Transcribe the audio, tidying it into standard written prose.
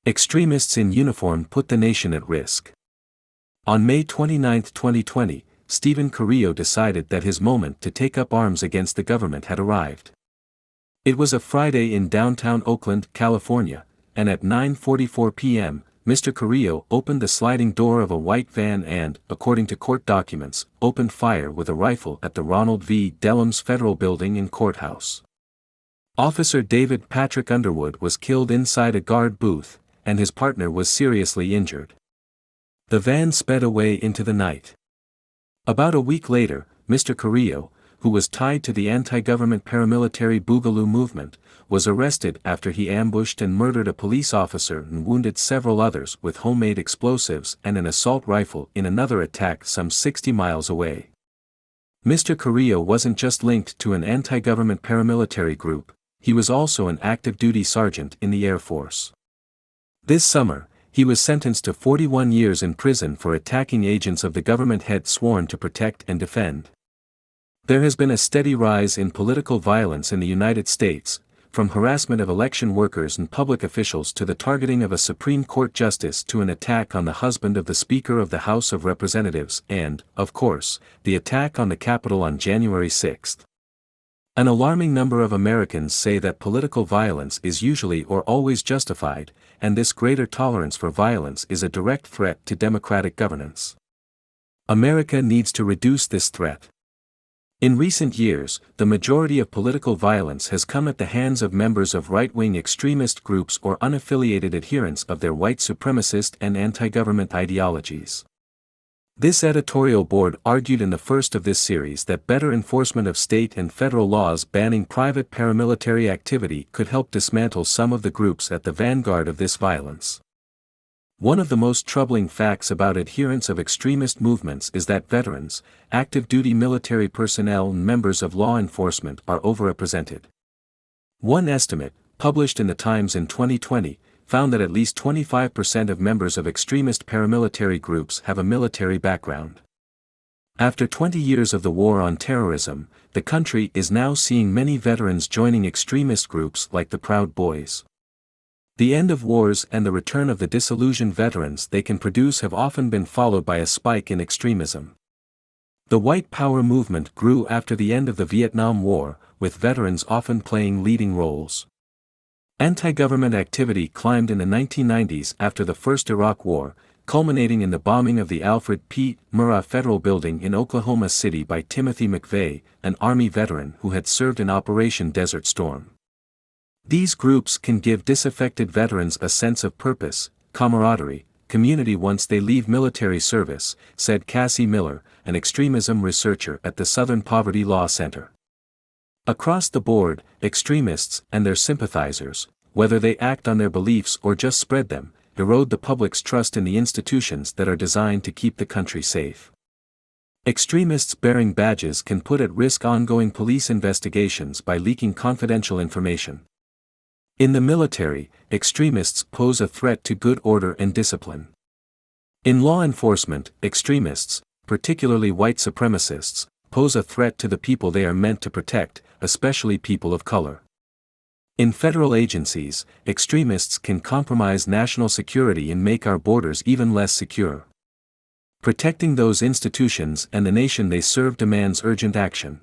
Extremists in uniform put the nation at risk. On May 29, 2020, Stephen Carrillo decided that his moment to take up arms against the government had arrived. It was a Friday in downtown Oakland, California, and at 9:44 p.m., Mr. Carrillo opened the sliding door of a white van and, according to court documents, opened fire with a rifle at the Ronald V Dellums Federal Building and courthouse. Officer David Patrick Underwood was killed inside a guard booth, and his partner was seriously injured. The van sped away into the night. About a week later, Mr. Carrillo, who was tied to the anti-government paramilitary Boogaloo movement, was arrested after he ambushed and murdered a police officer and wounded several others with homemade explosives and an assault rifle in another attack some 60 miles away. Mr. Carrillo wasn't just linked to an anti-government paramilitary group, he was also an active-duty sergeant in the Air Force. This summer, he was sentenced to 41 years in prison for attacking agents of the government head sworn to protect and defend. There has been a steady rise in political violence in the United States, from harassment of election workers and public officials to the targeting of a Supreme Court justice to an attack on the husband of the Speaker of the House of Representatives and, of course, the attack on the Capitol on January 6. An alarming number of Americans say that political violence is usually or always justified, and this greater tolerance for violence is a direct threat to democratic governance. America needs to reduce this threat. In recent years, the majority of political violence has come at the hands of members of right-wing extremist groups or unaffiliated adherents of their white supremacist and anti-government ideologies. This editorial board argued in the first of this series that better enforcement of state and federal laws banning private paramilitary activity could help dismantle some of the groups at the vanguard of this violence. One of the most troubling facts about adherents of extremist movements is that veterans, active-duty military personnel and members of law enforcement are overrepresented. One estimate, published in the Times in 2020, found that at least 25% of members of extremist paramilitary groups have a military background. After 20 years of the war on terrorism, the country is now seeing many veterans joining extremist groups like the Proud Boys. The end of wars and the return of the disillusioned veterans they can produce have often been followed by a spike in extremism. The white power movement grew after the end of the Vietnam War, with veterans often playing leading roles. Anti-government activity climbed in the 1990s after the first Iraq War, culminating in the bombing of the Alfred P. Murrah Federal Building in Oklahoma City by Timothy McVeigh, an Army veteran who had served in Operation Desert Storm. These groups can give disaffected veterans a sense of purpose, camaraderie, community once they leave military service, said Cassie Miller, an extremism researcher at the Southern Poverty Law Center. Across the board, extremists and their sympathizers, whether they act on their beliefs or just spread them, erode the public's trust in the institutions that are designed to keep the country safe. Extremists bearing badges can put at risk ongoing police investigations by leaking confidential information. In the military, extremists pose a threat to good order and discipline. In law enforcement, extremists, particularly white supremacists, pose a threat to the people they are meant to protect, especially people of color. In federal agencies, extremists can compromise national security and make our borders even less secure. Protecting those institutions and the nation they serve demands urgent action.